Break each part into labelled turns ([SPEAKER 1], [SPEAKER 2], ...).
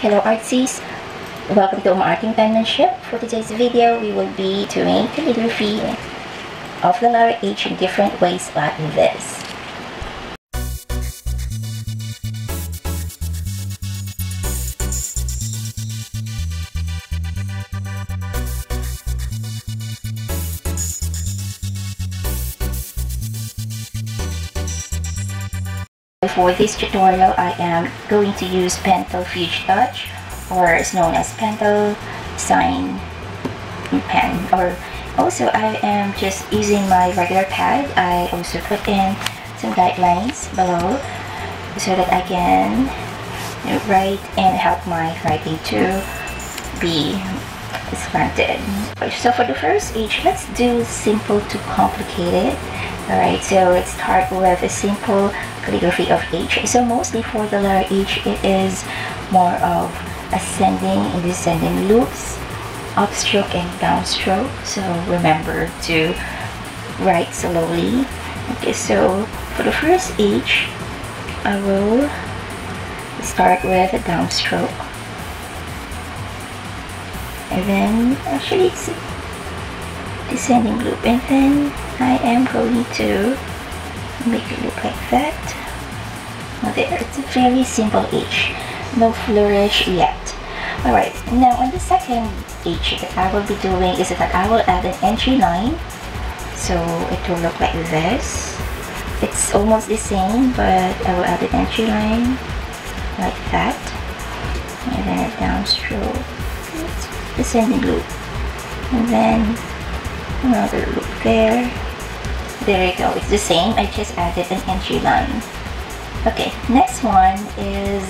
[SPEAKER 1] Hello artsies! Welcome to Umaarteng Penmanship. For today's video, we will be doing calligraphy of the letter H in different ways like this. For this tutorial, I am going to use Pentel Fude Touch, or is known as Pentel Sign Pen. Or also, I am just using my regular pad. I also put in some guidelines below so that I can write and help my writing to be slanted. So for the first H, let's do simple to complicated. Alright, so let's start with a simple calligraphy of H. So mostly for the letter H, it is more of ascending and descending loops, upstroke and downstroke. So remember to write slowly. Okay, so for the first H, I will start with a downstroke. And then, actually it's a descending loop. And then I am going to make it look like that. Now there, it's a very simple H. No flourish yet. Alright, now on the second H that I will be doing is that I will add an entry line. So it will look like this. It's almost the same, but I will add an entry line like that. And then a downstroke. It's descending loop. And then another loop there. There you go, it's the same, I just added an entry line. Okay, next one is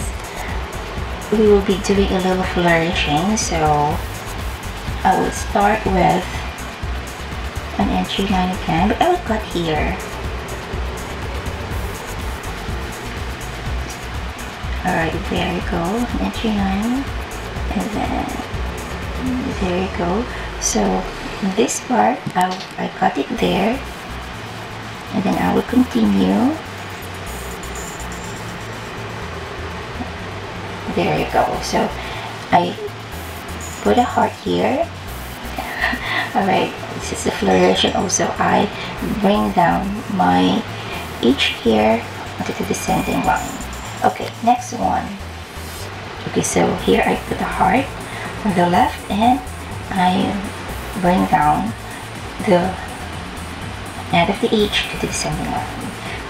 [SPEAKER 1] we will be doing a little flourishing. So I will start with an entry line again, but I will cut here. Alright, there you go, an entry line, and then there you go. So this part, I cut it there, and then I will continue. There you go. So I put a heart here. Alright, this is the flourish, and also I bring down my H here onto the descending line. Okay, next one. Okay, so here I put a heart on the left, and I bring down the end of the H to the descending line.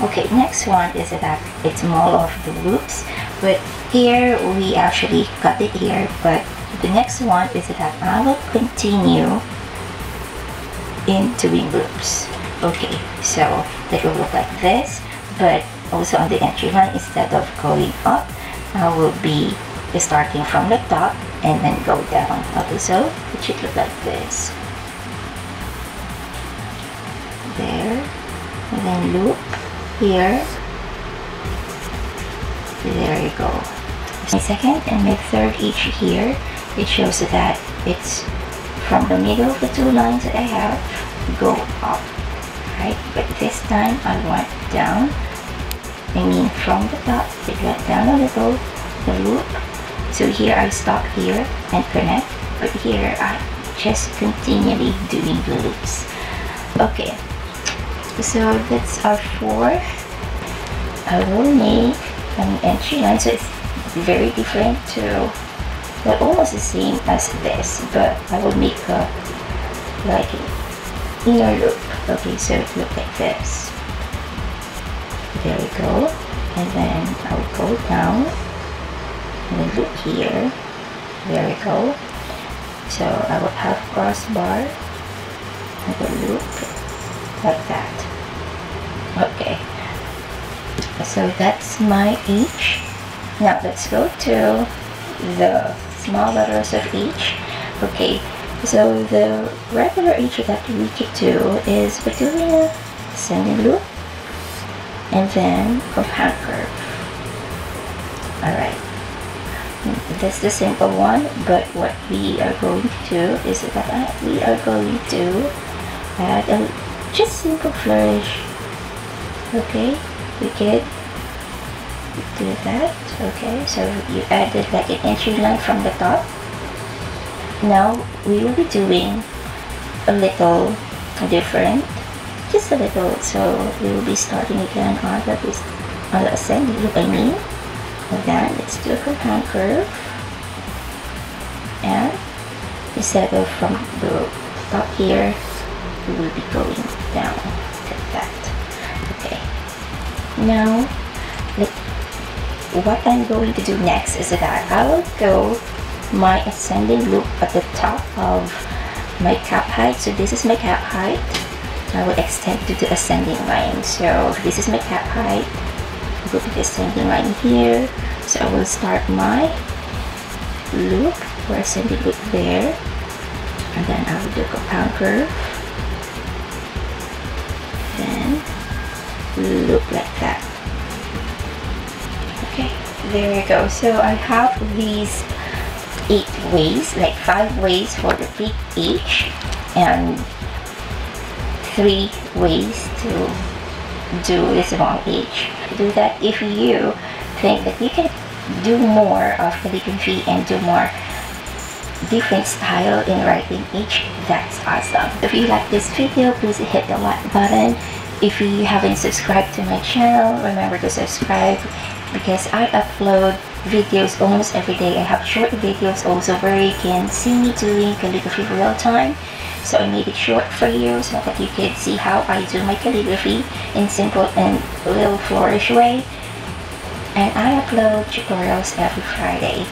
[SPEAKER 1] Okay, next one is that it's more of the loops, but here we actually cut it here, but the next one is that I will continue in doing loops. Okay, so that will look like this, but also on the entry line, instead of going up, I will be starting from the top and then go down. Okay, so it should look like this. There, and then loop here. There you go. My second and my third H here, it shows that it's from the middle of the two lines that I have, go up, right? But this time I went down. I mean from the top, it went down a little, the loop. So here I stop here and connect, but here I just continually doing the loops. Okay, so that's our fourth. I will make an entry line, so it's very different to, well, almost the same as this, but I will make a like an inner loop. Okay, so it looks like this. There we go, and then I will go down and then loop here. There we go. So I will have crossbar and a loop like that. Okay, so that's my H. Now let's go to the small letters of H. Okay, so the regular H that we could do is we're doing a descending loop and then compound curve. Alright, that's the simple one, but what we are going to do is that we are going to add a just simple flourish. Okay, we could do that. Okay, so you added like an entry line from the top. Now we will be doing a little different, just a little. So we will be starting again on the ascending loop, I mean. And then let's do a compound curve, and instead of from the top here, we will be going down like that. Okay, now what I'm going to do next is that I will go my ascending loop at the top of my cap height. So this is my cap height. I will extend to the ascending line. So this is my cap height. Go to the ascending line here. So I will start my loop or ascending loop there, and then I will do a compound curve, then loop like that. Okay, there you go. So I have these 8 ways, like 5 ways for the peak each, and 3 ways to do this one each. To do that, if you think that you can do more of calligraphy and do more different style in writing each, that's awesome. If you like this video, please hit the like button. If you haven't subscribed to my channel, remember to subscribe, because I upload videos almost every day. I have short videos also where you can see me doing calligraphy real time. So I made it short for you so that you can see how I do my calligraphy in simple and little flourish way. And I upload tutorials every Friday.